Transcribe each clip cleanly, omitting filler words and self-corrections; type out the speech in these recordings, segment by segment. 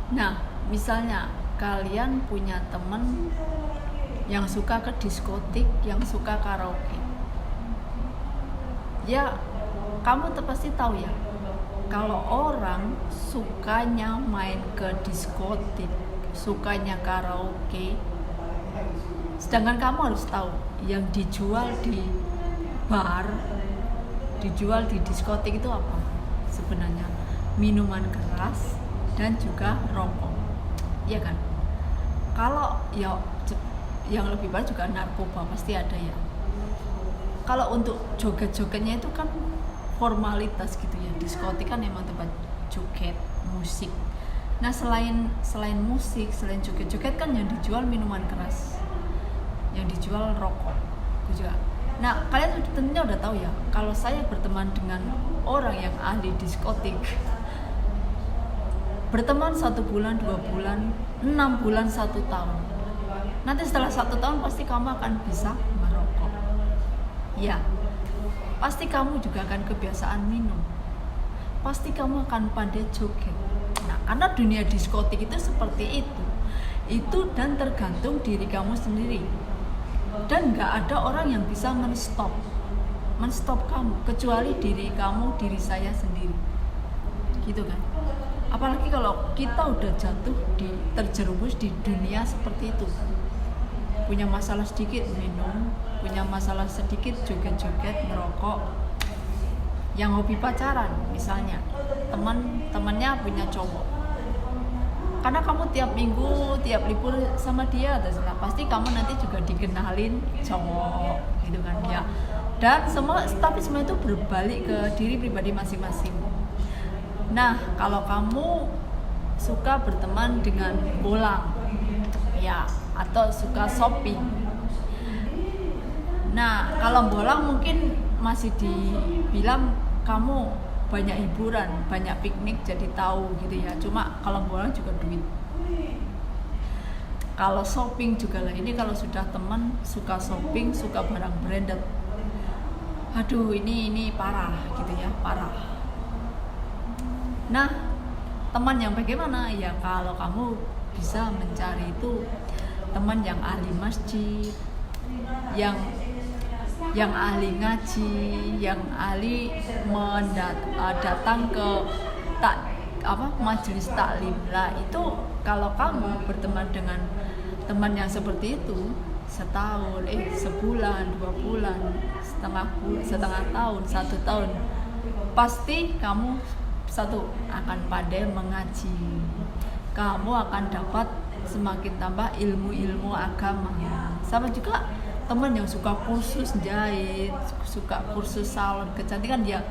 Nah, misalnya kalian punya temen yang suka ke diskotik, yang suka karaoke. Ya, kamu pasti tahu ya, kalau orang sukanya main ke diskotik, sukanya karaoke, sedangkan kamu harus tahu yang dijual di bar, dijual di diskotik itu apa? Sebenarnya minuman keras dan juga rokok, ya kan? Kalau ya yang lebih banyak juga narkoba pasti ada ya. Kalau untuk joget-jogetnya itu kan formalitas gitu ya. Diskotik kan emang tempat joget, musik. Nah selain musik, selain joget-joget kan yang dijual minuman keras, yang dijual rokok, itu juga. Nah kalian tentunya udah tahu ya, kalau saya berteman dengan orang yang ahli diskotik, berteman 1 bulan, 2 bulan, 6 bulan, 1 tahun. Nanti setelah 1 tahun pasti kamu akan bisa merokok. Ya, pasti kamu juga akan kebiasaan minum. Pasti kamu akan pandai joget. Nah, karena dunia diskotik itu seperti itu. Itu dan tergantung diri kamu sendiri. Dan nggak ada orang yang bisa menstop kamu kecuali diri kamu, diri saya sendiri. Gitu kan? Apalagi kalau kita udah jatuh terjerumus di dunia seperti itu, punya masalah sedikit minum, punya masalah sedikit joget-joget, merokok, yang hobi pacaran misalnya, temannya punya cowok, karena kamu tiap minggu, tiap libur sama dia, pasti kamu nanti juga dikenalin cowok, gitu kan ya. Dan tapi semua itu berbalik ke diri pribadi masing-masing. Nah, kalau kamu suka berteman dengan bolang, ya, atau suka shopping. Nah, kalau bolang mungkin masih dibilang kamu banyak hiburan, banyak piknik, jadi tahu gitu ya. Cuma kalau bolang juga duit. Kalau shopping juga lah. Ini kalau sudah teman suka shopping, suka barang branded, aduh ini parah gitu ya, parah. Nah, teman yang bagaimana? Ya kalau kamu bisa mencari itu teman yang ahli masjid, yang ahli ngaji, yang ahli datang ke majelis taklim. Lah itu kalau kamu berteman dengan teman yang seperti itu setahun, sebulan, 2 bulan, setengah tahun, 1 tahun, pasti kamu akan pandai mengaji. Kamu akan dapat semakin tambah ilmu agama. Sama juga teman yang suka kursus jahit, suka kursus salon kecantikan, dia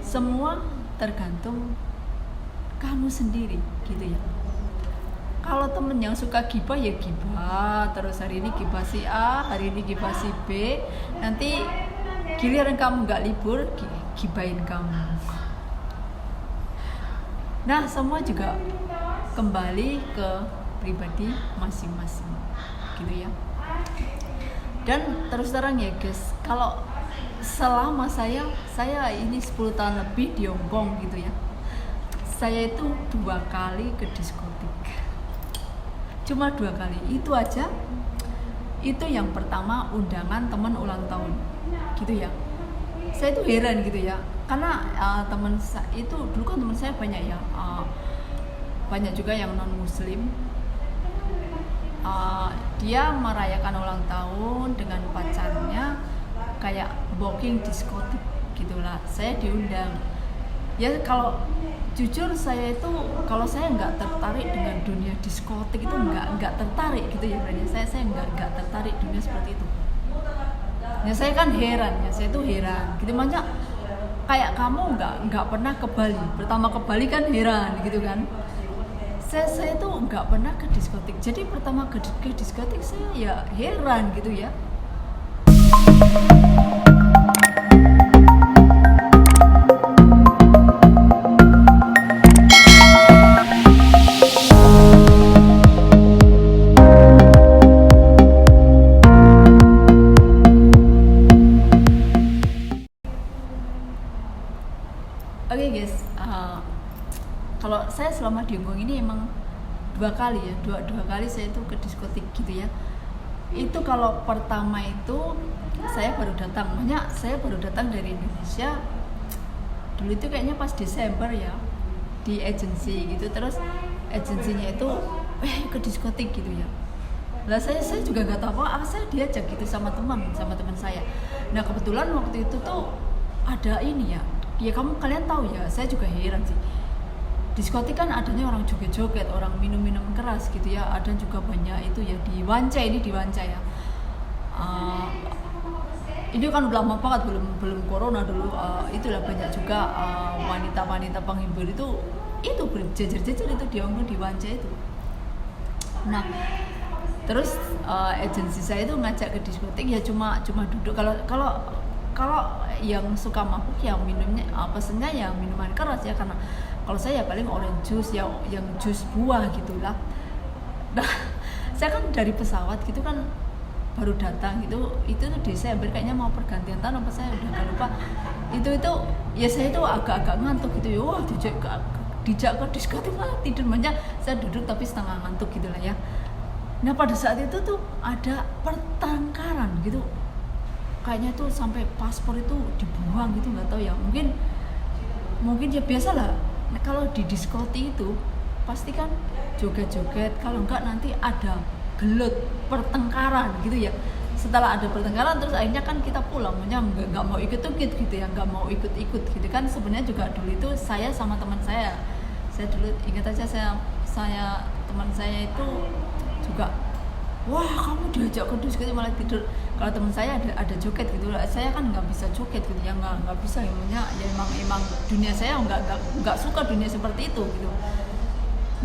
semua tergantung kamu sendiri gitu ya. Kalau temen yang suka gibah ya gibah, terus hari ini gibah si A, hari ini gibah si B, nanti giliran kamu nggak libur gibahin kamu. Nah, semua juga kembali ke pribadi masing-masing gitu ya. Dan terus terang ya guys, kalau selama saya ini 10 tahun lebih di Hong Kong gitu ya, saya itu 2 kali ke diskotik, cuma 2 kali itu aja. Itu yang pertama undangan teman ulang tahun gitu ya. Saya itu heran gitu ya, karena teman itu dulu kan teman saya banyak ya, banyak juga yang non muslim. Dia merayakan ulang tahun dengan pacarnya, kayak booking diskotik gitulah. Saya diundang. Ya kalau jujur saya itu, kalau saya nggak tertarik dengan dunia diskotik itu, nggak tertarik gitu ya. Saya nggak tertarik dunia seperti itu. Ya saya kan heran ya, saya tuh heran gitu, makanya kayak kamu nggak pernah ke Bali, pertama ke Bali kan heran gitu kan. Saya tuh nggak pernah ke diskotik, jadi pertama ke diskotik saya ya heran gitu ya. Oke guys, kalau saya selama di Hong Kong ini emang dua kali ya, dua kali saya itu ke diskotik gitu ya. Itu kalau pertama itu saya baru datang, makanya saya baru datang dari Indonesia dulu itu kayaknya pas Desember ya, di agensi gitu. Terus agensinya itu ke diskotik gitu ya. Lah saya juga nggak tahu apa, saya diajak gitu sama teman saya. Nah kebetulan waktu itu tuh ada ini ya kalian tahu ya, saya juga heran sih, diskotik kan adanya orang joget-joget, orang minum-minum keras gitu ya, ada juga banyak itu ya di Wanca ya. Ini kan udah lama banget, belum corona dulu, itulah banyak juga wanita-wanita penghibur itu berjejer-jejer itu di Wanca itu. Nah terus agensi saya itu ngajak ke diskotik ya, cuma duduk. Kalau yang suka mabuk ya minumnya pesennya ya minuman keras ya, karena kalau saya ya paling orange juice ya, yang jus buah gitulah. Nah saya kan dari pesawat gitu kan baru datang itu tuh Desember, kayaknya mau pergantian tahun apa saya udah gak lupa. Itu ya saya itu agak ngantuk gitu ya. Wah dijak ke diskotik malah tidur, makanya saya duduk tapi setengah ngantuk gitulah ya. Nah pada saat itu tuh ada pertengkaran gitu, kayaknya tuh sampai paspor itu dibuang gitu, nggak tahu ya, mungkin ya biasa lah. Nah, kalau di diskotik itu pasti kan joget-joget, kalau enggak nanti ada gelut pertengkaran gitu ya. Setelah ada pertengkaran terus akhirnya kan kita pulang, makanya nggak mau ikut gitu ya, nggak mau ikut gitu kan. Sebenarnya juga dulu itu saya sama teman saya dulu ingat aja, saya teman saya itu juga, wah kamu diajak ke diskotik malah tidur. Kalau teman saya ada joget gitu, saya kan nggak bisa joget gitu ya, nggak bisa ya, emang dunia saya nggak suka dunia seperti itu gitu.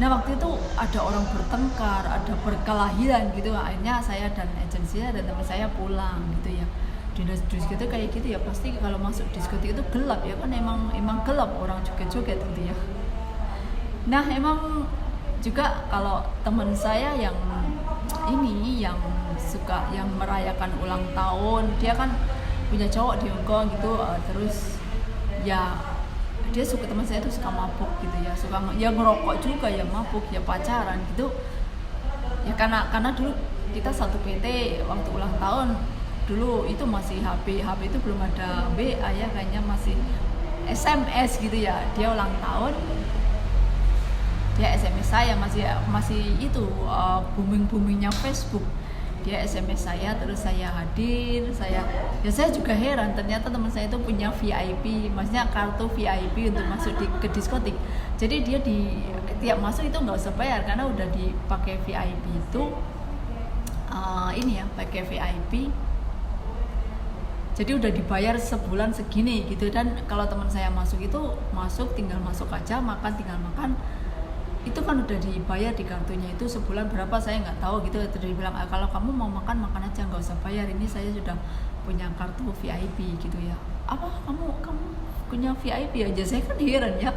Nah waktu itu ada orang bertengkar, ada berkelahian gitu, akhirnya saya dan agensinya dan teman saya pulang gitu ya. Di diskotik kayak gitu ya, pasti kalau masuk diskotik itu gelap ya kan, emang gelap, orang joget-joget gitu ya. Nah emang juga kalau teman saya yang suka yang merayakan ulang tahun, dia kan punya cowok di Hong Kong gitu, terus ya dia teman saya tuh suka mabuk gitu ya, suka ya ngerokok juga ya, mabuk ya, pacaran gitu ya, karena dulu kita satu PT waktu ulang tahun dulu itu masih HP itu belum ada WA ya, kayaknya masih SMS gitu ya. Dia ulang tahun, dia SMS saya masih itu boomingnya Facebook, dia SMS saya, terus saya hadir. Saya juga heran, ternyata teman saya itu punya VIP, maksudnya kartu VIP untuk masuk ke diskotik. Jadi dia di tiap masuk itu nggak usah bayar karena udah dipakai VIP itu pakai VIP. Jadi udah dibayar sebulan segini gitu. Dan kalau teman saya masuk tinggal masuk aja, tinggal makan. Itu kan udah dibayar di kartunya itu, sebulan berapa saya nggak tahu gitu. Terus dia bilang, kalau kamu mau makan aja, nggak usah bayar, ini saya sudah punya kartu VIP gitu ya. Apa kamu punya VIP aja? Saya kan heran ya.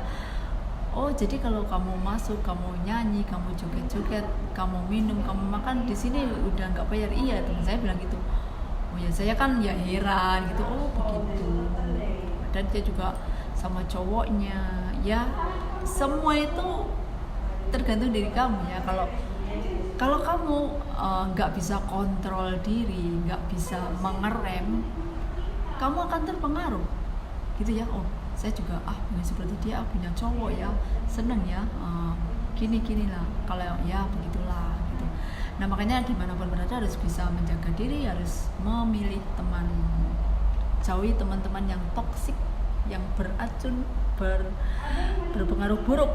Oh jadi kalau kamu masuk, kamu nyanyi, kamu joget-joget, kamu minum, kamu makan di sini udah nggak bayar? Iya, teman saya bilang gitu. Oh ya saya kan ya heran gitu, oh begitu. Dan dia juga sama cowoknya ya, semua itu tergantung diri kamu ya. Kalau kamu nggak bisa kontrol diri, nggak bisa mengerem, kamu akan terpengaruh gitu ya. Oh saya juga punya seperti dia, punya cowok ya, seneng ya, gini lah, kalau ya begitulah gitu. Nah makanya dimanapun berada harus bisa menjaga diri, harus memilih teman, jauhi teman-teman yang toksik, yang beracun, berpengaruh buruk.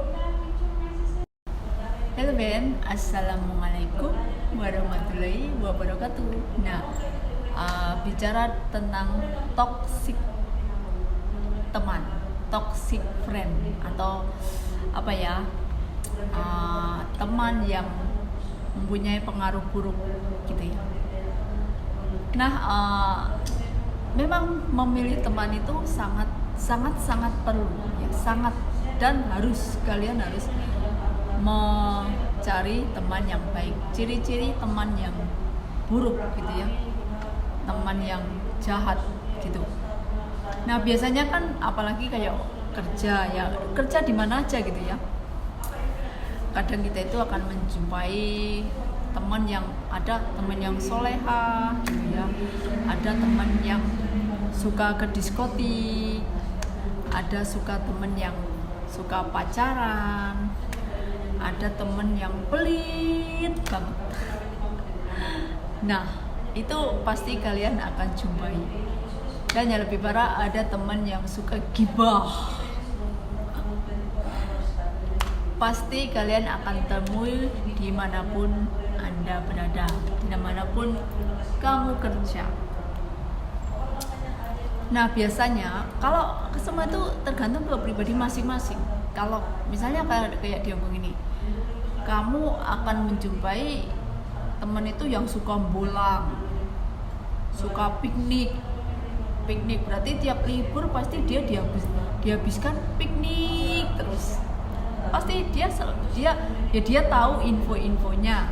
Halo Ben, assalamualaikum warahmatullahi wabarakatuh. Nah, bicara tentang toxic teman, toxic friend, atau apa ya, teman yang mempunyai pengaruh buruk gitu ya. Nah, memang memilih teman itu sangat perlu ya, sangat, dan kalian harus mencari teman yang baik. Ciri-ciri teman yang buruk gitu ya, teman yang jahat gitu. Nah biasanya kan apalagi kayak kerja di mana aja gitu ya, kadang kita itu akan menjumpai teman yang soleha gitu ya, ada teman yang suka ke diskotik, ada teman yang suka pacaran, ada teman yang pelit banget. Nah, itu pasti kalian akan jumpai. Dan yang lebih parah, ada teman yang suka gibah. Pasti kalian akan temui dimanapun Anda berada, dimanapun kamu kerja. Nah, biasanya kalau semua itu tergantung ke pribadi masing-masing. Kalau misalnya kayak di Hongkong ini, kamu akan menjumpai teman itu yang suka bolang, suka piknik berarti tiap libur pasti dia dihabiskan piknik terus. Pasti dia tahu info-infonya.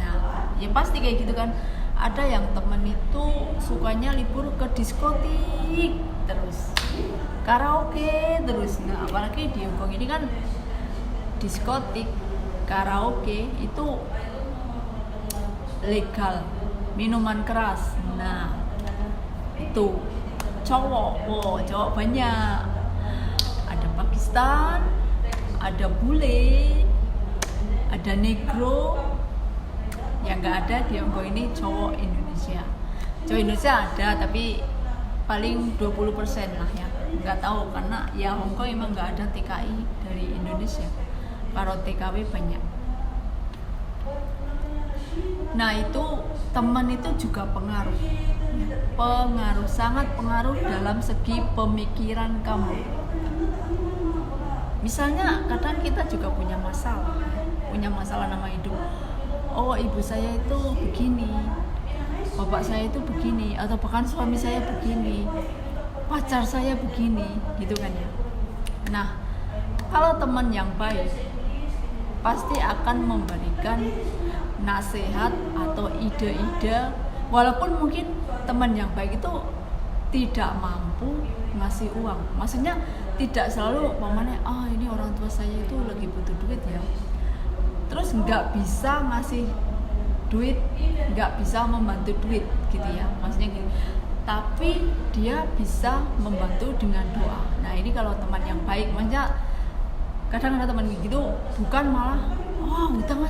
Nah, ya pasti kayak gitu kan. Ada yang temen itu sukanya libur ke diskotik terus, karaoke terus. Nah, apalagi di Hongkong ini kan diskotik, karaoke itu legal, minuman keras. Nah, itu cowok banyak. Ada Pakistan, ada bule, ada negro. Yang nggak ada di Hongkong ini cowok Indonesia ada, tapi paling 20% lah ya, nggak tahu karena ya Hongkong emang nggak ada TKI dari Indonesia, kalau TKW banyak. Nah, itu teman itu juga pengaruh, sangat pengaruh dalam segi pemikiran kamu. Misalnya kadang kita juga punya masalah nama hidup. Oh, ibu saya itu begini, bapak saya itu begini, atau bahkan suami saya begini, pacar saya begini, gitu kan ya. Nah, kalau teman yang baik pasti akan memberikan nasihat atau ide-ide, walaupun mungkin teman yang baik itu tidak mampu ngasih uang. Maksudnya tidak selalu ini orang tua saya itu lagi butuh duit ya, terus nggak bisa ngasih duit, nggak bisa membantu duit gitu ya, maksudnya gitu. Tapi dia bisa membantu dengan doa. Nah, ini kalau teman yang baik. Maksudnya kadang ada teman gitu bukan malah hutang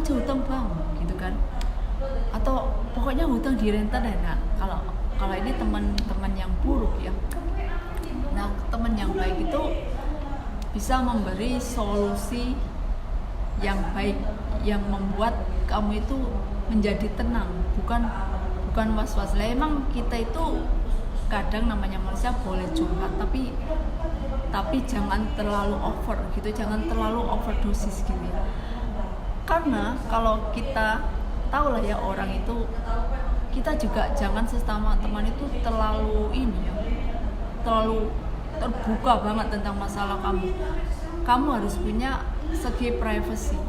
bang gitu kan, atau pokoknya hutang direnta deh. Nah, kalau ini teman yang buruk ya. Nah, teman yang baik itu bisa memberi solusi yang baik, yang membuat kamu itu menjadi tenang, bukan was-was lah. Emang kita itu kadang namanya manusia boleh curhat, tapi jangan terlalu over gitu, jangan terlalu overdosis gitu ya. Karena kalau kita tahu lah ya, orang itu, kita juga jangan sesama teman itu terlalu terbuka banget tentang masalah kamu. Kamu harus punya segi privacy.